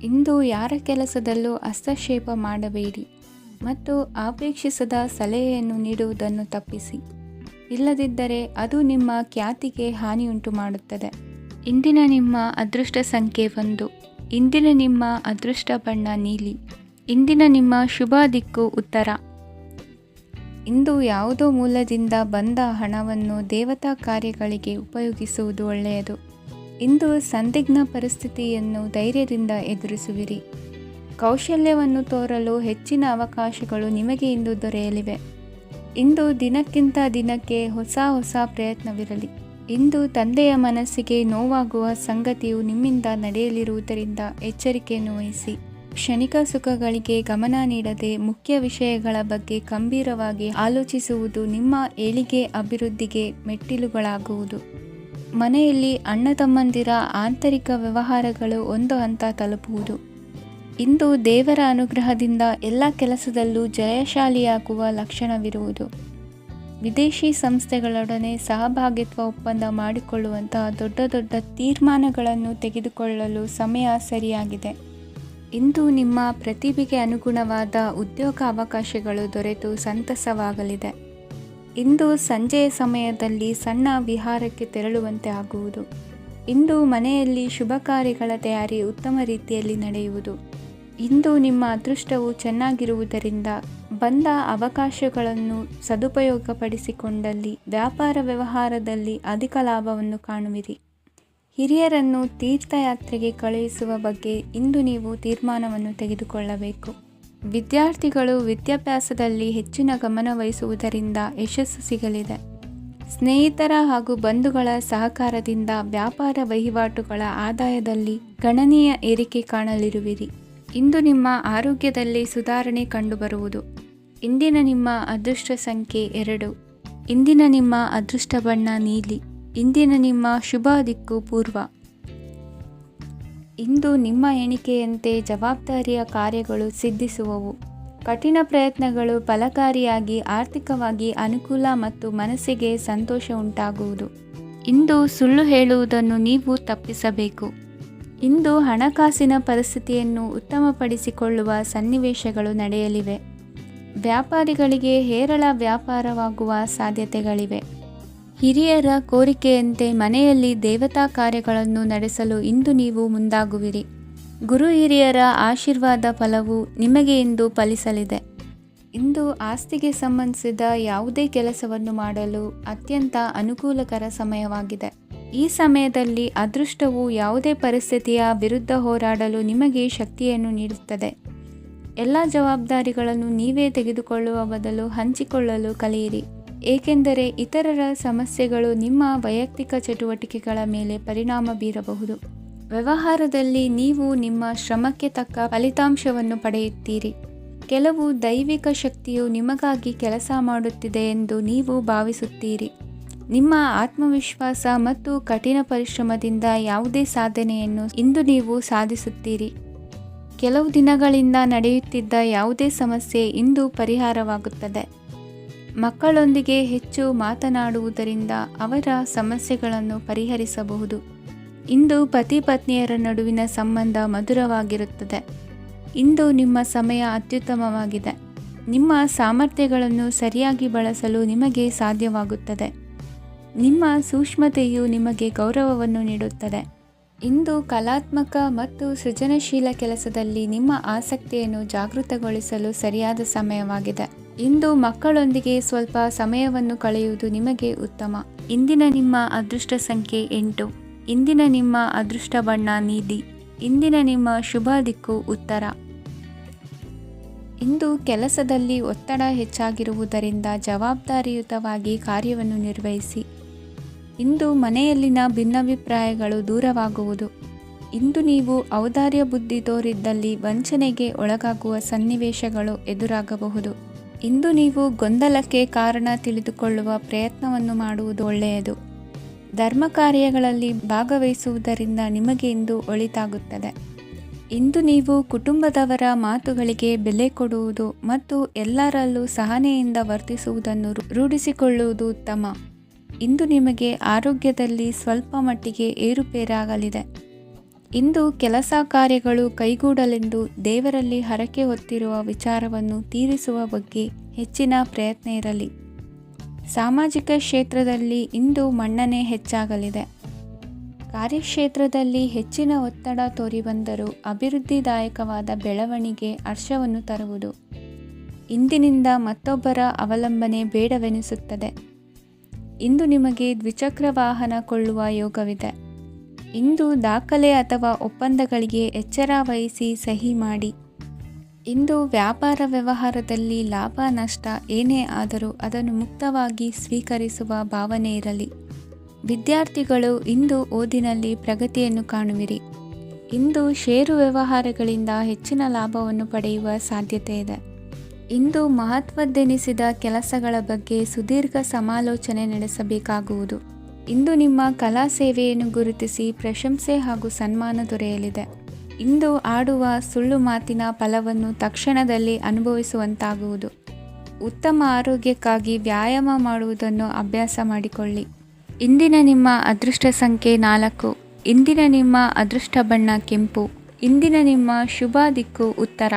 Speaker 1: ಇಂದು ಯಾರ ಕೆಲಸದಲ್ಲೂ ಹಸ್ತಕ್ಷೇಪ ಮಾಡಬೇಡಿ ಮತ್ತು ಅಪೇಕ್ಷಿಸದ ಸಲಹೆಯನ್ನು ನೀಡುವುದನ್ನು ತಪ್ಪಿಸಿ. ಇಲ್ಲದಿದ್ದರೆ ಅದು ನಿಮ್ಮ ಖ್ಯಾತಿಗೆ ಹಾನಿಯುಂಟು ಮಾಡುತ್ತದೆ. ಇಂದಿನ ನಿಮ್ಮ ಅದೃಷ್ಟ ಸಂಖ್ಯೆ 1. ಇಂದಿನ ನಿಮ್ಮ ಅದೃಷ್ಟ ಬಣ್ಣ ನೀಲಿ. ಇಂದಿನ ನಿಮ್ಮ ಶುಭ ದಿಕ್ಕು ಉತ್ತರ. ಇಂದು ಯಾವುದೋ ಮೂಲದಿಂದ ಬಂದ ಹಣವನ್ನು ದೇವತಾ ಕಾರ್ಯಗಳಿಗೆ ಉಪಯೋಗಿಸುವುದು ಒಳ್ಳೆಯದು. ಇಂದು ಸಂದಿಗ್ಧ ಪರಿಸ್ಥಿತಿಯನ್ನು ಧೈರ್ಯದಿಂದ ಎದುರಿಸುವಿರಿ. ಕೌಶಲ್ಯವನ್ನು ತೋರಲು ಹೆಚ್ಚಿನ ಅವಕಾಶಗಳು ನಿಮಗೆ ಇಂದು ದೊರೆಯಲಿವೆ. ಇಂದು ದಿನಕ್ಕಿಂತ ದಿನಕ್ಕೆ ಹೊಸ ಪ್ರಯತ್ನವಿರಲಿ. ಇಂದು ತಂದೆಯ ಮನಸ್ಸಿಗೆ ನೋವಾಗುವ ಸಂಗತಿಯು ನಿಮ್ಮಿಂದ ನಡೆಯಲಿರುವುದರಿಂದ ಎಚ್ಚರಿಕೆಯನ್ನು ವಹಿಸಿ. ಕ್ಷಣಿಕ ಸುಖಗಳಿಗೆ ಗಮನ ನೀಡದೆ ಮುಖ್ಯ ವಿಷಯಗಳ ಬಗ್ಗೆ ಗಂಭೀರವಾಗಿ ಆಲೋಚಿಸುವುದು ನಿಮ್ಮ ಏಳಿಗೆ ಅಭಿವೃದ್ಧಿಗೆ ಮೆಟ್ಟಿಲುಗಳಾಗುವುದು. ಮನೆಯಲ್ಲಿ ಅಣ್ಣ ತಮ್ಮಂದಿರ ಆಂತರಿಕ ವ್ಯವಹಾರಗಳು ಒಂದು ಹಂತ ತಲುಪುವುದು. ಇಂದು ದೇವರ ಅನುಗ್ರಹದಿಂದ ಎಲ್ಲ ಕೆಲಸದಲ್ಲೂ ಜಯಶಾಲಿಯಾಗುವ ಲಕ್ಷಣವಿರುವುದು. ವಿದೇಶಿ ಸಂಸ್ಥೆಗಳೊಡನೆ ಸಹಭಾಗಿತ್ವ ಒಪ್ಪಂದ ಮಾಡಿಕೊಳ್ಳುವಂತಹ ದೊಡ್ಡ ತೀರ್ಮಾನಗಳನ್ನು ತೆಗೆದುಕೊಳ್ಳಲು ಸಮಯ ಸರಿಯಾಗಿದೆ. ಇಂದು ನಿಮ್ಮ ಪ್ರತಿಭೆಗೆ ಅನುಗುಣವಾದ ಉದ್ಯೋಗ ಅವಕಾಶಗಳು ದೊರೆತು ಸಂತಸವಾಗಲಿದೆ. ಇಂದು ಸಂಜೆಯ ಸಮಯದಲ್ಲಿ ಸಣ್ಣ ವಿಹಾರಕ್ಕೆ ತೆರಳುವಂತೆ ಆಗುವುದು. ಇಂದು ಮನೆಯಲ್ಲಿ ಶುಭ ಕಾರ್ಯಗಳ ತಯಾರಿ ಉತ್ತಮ ರೀತಿಯಲ್ಲಿ ನಡೆಯುವುದು. ಇಂದು ನಿಮ್ಮ ಅದೃಷ್ಟವು ಚೆನ್ನಾಗಿರುವುದರಿಂದ ಬಂದ ಅವಕಾಶಗಳನ್ನು ಸದುಪಯೋಗಪಡಿಸಿಕೊಂಡಲ್ಲಿ ವ್ಯಾಪಾರ ವ್ಯವಹಾರದಲ್ಲಿ ಅಧಿಕ ಲಾಭವನ್ನು ಕಾಣುವಿರಿ. ಹಿರಿಯರನ್ನು ತೀರ್ಥಯಾತ್ರೆಗೆ ಕಳುಹಿಸುವ ಬಗ್ಗೆ ಇಂದು ನೀವು ತೀರ್ಮಾನವನ್ನು ತೆಗೆದುಕೊಳ್ಳಬೇಕು. ವಿದ್ಯಾರ್ಥಿಗಳು ವಿದ್ಯಾಭ್ಯಾಸದಲ್ಲಿ ಹೆಚ್ಚಿನ ಗಮನ ವಹಿಸುವುದರಿಂದ ಯಶಸ್ಸು ಸಿಗಲಿದೆ. ಸ್ನೇಹಿತರ ಹಾಗೂ ಬಂಧುಗಳ ಸಹಕಾರದಿಂದ ವ್ಯಾಪಾರ ವಹಿವಾಟುಗಳ ಆದಾಯದಲ್ಲಿ ಗಣನೀಯ ಏರಿಕೆ ಕಾಣಲಿರುವಿರಿ. ಇಂದು ನಿಮ್ಮ ಆರೋಗ್ಯದಲ್ಲಿ ಸುಧಾರಣೆ ಕಂಡುಬರುವುದು. ಇಂದಿನ ನಿಮ್ಮ ಅದೃಷ್ಟ ಸಂಖ್ಯೆ 2. ಇಂದಿನ ನಿಮ್ಮ ಅದೃಷ್ಟ ಬಣ್ಣ ನೀಲಿ. ಇಂದಿನ ನಿಮ್ಮ ಶುಭ ದಿಕ್ಕು ಪೂರ್ವ. ಇಂದು ನಿಮ್ಮ ಎಣಿಕೆಯಂತೆ ಜವಾಬ್ದಾರಿಯ ಕಾರ್ಯಗಳು ಸಿದ್ಧಿಸುವವು. ಕಠಿಣ ಪ್ರಯತ್ನಗಳು ಫಲಕಾರಿಯಾಗಿ ಆರ್ಥಿಕವಾಗಿ ಅನುಕೂಲ ಮತ್ತು ಮನಸ್ಸಿಗೆ ಸಂತೋಷ ಉಂಟಾಗುವುದು. ಇಂದು ಸುಳ್ಳು ಹೇಳುವುದನ್ನು ನೀವು ತಪ್ಪಿಸಬೇಕು. ಇಂದು ಹಣಕಾಸಿನ ಪರಿಸ್ಥಿತಿಯನ್ನು ಉತ್ತಮಪಡಿಸಿಕೊಳ್ಳುವ ಸನ್ನಿವೇಶಗಳು ನಡೆಯಲಿವೆ. ವ್ಯಾಪಾರಿಗಳಿಗೆ ಹೇರಳ ವ್ಯಾಪಾರವಾಗುವ ಸಾಧ್ಯತೆಗಳಿವೆ. ಹಿರಿಯರ ಕೋರಿಕೆಯಂತೆ ಮನೆಯಲ್ಲಿ ದೇವತಾ ಕಾರ್ಯಗಳನ್ನು ನಡೆಸಲು ಇಂದು ನೀವು ಮುಂದಾಗುವಿರಿ. ಗುರು ಹಿರಿಯರ ಆಶೀರ್ವಾದ ಫಲವು ನಿಮಗೆ ಇಂದು ಫಲಿಸಲಿದೆ. ಇಂದು ಆಸ್ತಿಗೆ ಸಂಬಂಧಿಸಿದ ಯಾವುದೇ ಕೆಲಸವನ್ನು ಮಾಡಲು ಅತ್ಯಂತ ಅನುಕೂಲಕರ ಸಮಯವಾಗಿದೆ. ಈ ಸಮಯದಲ್ಲಿ ಅದೃಷ್ಟವು ಯಾವುದೇ ಪರಿಸ್ಥಿತಿಯ ವಿರುದ್ಧ ಹೋರಾಡಲು ನಿಮಗೆ ಶಕ್ತಿಯನ್ನು ನೀಡುತ್ತದೆ. ಎಲ್ಲ ಜವಾಬ್ದಾರಿಗಳನ್ನು ನೀವೇ ತೆಗೆದುಕೊಳ್ಳುವ ಬದಲು ಹಂಚಿಕೊಳ್ಳಲು ಕಲಿಯಿರಿ, ಏಕೆಂದರೆ ಇತರರ ಸಮಸ್ಯೆಗಳು ನಿಮ್ಮ ವೈಯಕ್ತಿಕ ಚಟುವಟಿಕೆಗಳ ಮೇಲೆ ಪರಿಣಾಮ ಬೀರಬಹುದು. ವ್ಯವಹಾರದಲ್ಲಿ ನೀವು ನಿಮ್ಮ ಶ್ರಮಕ್ಕೆ ತಕ್ಕ ಫಲಿತಾಂಶವನ್ನು ಪಡೆಯುತ್ತೀರಿ. ಕೆಲವು ದೈವಿಕ ಶಕ್ತಿಯು ನಿಮಗಾಗಿ ಕೆಲಸ ಮಾಡುತ್ತಿದೆ ಎಂದು ನೀವು ಭಾವಿಸುತ್ತೀರಿ. ನಿಮ್ಮ ಆತ್ಮವಿಶ್ವಾಸ ಮತ್ತು ಕಠಿಣ ಪರಿಶ್ರಮದಿಂದ ಯಾವುದೇ ಸಾಧನೆಯನ್ನು ಇಂದು ನೀವು ಸಾಧಿಸುತ್ತೀರಿ. ಕೆಲವು ದಿನಗಳಿಂದ ನಡೆಯುತ್ತಿದ್ದ ಯಾವುದೇ ಸಮಸ್ಯೆ ಇಂದು ಪರಿಹಾರವಾಗುತ್ತದೆ. ಮಕ್ಕಳೊಂದಿಗೆ ಹೆಚ್ಚು ಮಾತನಾಡುವುದರಿಂದ ಅವರ ಸಮಸ್ಯೆಗಳನ್ನು ಪರಿಹರಿಸಬಹುದು. ಇಂದು ಪತಿ ಪತ್ನಿಯರ ನಡುವಿನ ಸಂಬಂಧ ಮಧುರವಾಗಿರುತ್ತದೆ. ಇಂದು ನಿಮ್ಮ ಸಮಯ ಅತ್ಯುತ್ತಮವಾಗಿದೆ. ನಿಮ್ಮ ಸಾಮರ್ಥ್ಯಗಳನ್ನು ಸರಿಯಾಗಿ ಬಳಸಲು ನಿಮಗೆ ಸಾಧ್ಯವಾಗುತ್ತದೆ. ನಿಮ್ಮ ಸೂಕ್ಷ್ಮತೆಯು ನಿಮಗೆ ಗೌರವವನ್ನು ನೀಡುತ್ತದೆ. ಇಂದು ಕಲಾತ್ಮಕ ಮತ್ತು ಸೃಜನಶೀಲ ಕೆಲಸದಲ್ಲಿ ನಿಮ್ಮ ಆಸಕ್ತಿಯನ್ನು ಜಾಗೃತಗೊಳಿಸಲು ಸರಿಯಾದ ಸಮಯವಾಗಿದೆ. ಇಂದು ಮಕ್ಕಳೊಂದಿಗೆ ಸ್ವಲ್ಪ ಸಮಯವನ್ನು ಕಳೆಯುವುದು ನಿಮಗೆ ಉತ್ತಮ. ಇಂದಿನ ನಿಮ್ಮ ಅದೃಷ್ಟ ಸಂಖ್ಯೆ 8. ಇಂದಿನ ನಿಮ್ಮ ಅದೃಷ್ಟ ಬಣ್ಣ ನೀಲಿ. ಇಂದಿನ ನಿಮ್ಮ ಶುಭ ದಿಕ್ಕು ಉತ್ತರ. ಇಂದು ಕೆಲಸದಲ್ಲಿ ಒತ್ತಡ ಹೆಚ್ಚಾಗಿರುವುದರಿಂದ ಜವಾಬ್ದಾರಿಯುತವಾಗಿ ಕಾರ್ಯವನ್ನು ನಿರ್ವಹಿಸಿ. ಇಂದು ಮನೆಯಲ್ಲಿನ ಭಿನ್ನಾಭಿಪ್ರಾಯಗಳು ದೂರವಾಗುವುದು. ಇಂದು ನೀವು ಔದಾರ್ಯ ಬುದ್ಧಿ ತೋರಿದ್ದಲ್ಲಿ ವಂಚನೆಗೆ ಒಳಗಾಗುವ ಸನ್ನಿವೇಶಗಳು ಎದುರಾಗಬಹುದು. ಇಂದು ನೀವು ಗೊಂದಲಕ್ಕೆ ಕಾರಣ ತಿಳಿದುಕೊಳ್ಳುವ ಪ್ರಯತ್ನವನ್ನು ಮಾಡುವುದು ಒಳ್ಳೆಯದು. ಧರ್ಮ ಕಾರ್ಯಗಳಲ್ಲಿ ಭಾಗವಹಿಸುವುದರಿಂದ ನಿಮಗೆ ಇಂದು ಒಳಿತಾಗುತ್ತದೆ. ಇಂದು ನೀವು ಕುಟುಂಬದವರ ಮಾತುಗಳಿಗೆ ಬೆಲೆ ಕೊಡುವುದು ಮತ್ತು ಎಲ್ಲರಲ್ಲೂ ಸಹನೆಯಿಂದ ವರ್ತಿಸುವುದನ್ನು ರೂಢಿಸಿಕೊಳ್ಳುವುದು ಉತ್ತಮ. ಇಂದು ನಿಮಗೆ ಆರೋಗ್ಯದಲ್ಲಿ ಸ್ವಲ್ಪ ಮಟ್ಟಿಗೆ ಏರುಪೇರಾಗಲಿದೆ. ಇಂದು ಕೆಲಸ ಕಾರ್ಯಗಳು ಕೈಗೂಡಲೆಂದು ದೇವರಲ್ಲಿ ಹರಕೆ ಹೊತ್ತಿರುವ ವಿಚಾರವನ್ನು ತೀರಿಸುವ ಬಗ್ಗೆ ಹೆಚ್ಚಿನ ಪ್ರಯತ್ನ ಇರಲಿ. ಸಾಮಾಜಿಕ ಕ್ಷೇತ್ರದಲ್ಲಿ ಇಂದು ಮನ್ನಣೆ ಹೆಚ್ಚಾಗಲಿದೆ. ಕಾರ್ಯಕ್ಷೇತ್ರದಲ್ಲಿ ಹೆಚ್ಚಿನ ಒತ್ತಡ ತೋರಿಬಂದರೂ ಅಭಿವೃದ್ಧಿದಾಯಕವಾದ ಬೆಳವಣಿಗೆ ಹರ್ಷವನ್ನು ತರುವುದು. ಇಂದಿನಿಂದ ಮತ್ತೊಬ್ಬರ ಅವಲಂಬನೆ ಬೇಡವೆನಿಸುತ್ತದೆ. ಇಂದು ನಿಮಗೆ ದ್ವಿಚಕ್ರ ವಾಹನ ಕೊಳ್ಳುವ ಯೋಗವಿದೆ. ಇಂದು ದಾಖಲೆ ಅಥವಾ ಒಪ್ಪಂದಗಳಿಗೆ ಎಚ್ಚರ ವಹಿಸಿ ಸಹಿ ಮಾಡಿ. ಇಂದು ವ್ಯಾಪಾರ ವ್ಯವಹಾರದಲ್ಲಿ ಲಾಭ ನಷ್ಟ ಏನೇ ಆದರೂ ಅದನ್ನು ಮುಕ್ತವಾಗಿ ಸ್ವೀಕರಿಸುವ ಭಾವನೆ ಇರಲಿ. ವಿದ್ಯಾರ್ಥಿಗಳು ಇಂದು ಓದಿನಲ್ಲಿ ಪ್ರಗತಿಯನ್ನು ಕಾಣುವಿರಿ. ಇಂದು ಷೇರು ವ್ಯವಹಾರಗಳಿಂದ ಹೆಚ್ಚಿನ ಲಾಭವನ್ನು ಪಡೆಯುವ ಸಾಧ್ಯತೆ ಇದೆ. ಇಂದು ಮಹತ್ವದ್ದೆನಿಸಿದ ಕೆಲಸಗಳ ಬಗ್ಗೆ ಸುದೀರ್ಘ ಸಮಾಲೋಚನೆ ನಡೆಸಬೇಕಾಗುವುದು. ಇಂದು ನಿಮ್ಮ ಕಲಾ ಸೇವೆಯನ್ನು ಗುರುತಿಸಿ ಪ್ರಶಂಸೆ ಹಾಗೂ ಸನ್ಮಾನ ದೊರೆಯಲಿದೆ. ಇಂದು ಆಡುವ ಸುಳ್ಳು ಮಾತಿನ ಫಲವನ್ನು ತಕ್ಷಣದಲ್ಲಿ ಅನುಭವಿಸುವಂತಾಗುವುದು. ಉತ್ತಮ ಆರೋಗ್ಯಕ್ಕಾಗಿ ವ್ಯಾಯಾಮ ಮಾಡುವುದನ್ನು ಅಭ್ಯಾಸ ಮಾಡಿಕೊಳ್ಳಿ. ಇಂದಿನ ನಿಮ್ಮ ಅದೃಷ್ಟ ಸಂಖ್ಯೆ 4. ಇಂದಿನ ನಿಮ್ಮ ಅದೃಷ್ಟ ಬಣ್ಣ ಕೆಂಪು. ಇಂದಿನ ನಿಮ್ಮ ಶುಭ ದಿಕ್ಕು ಉತ್ತರ.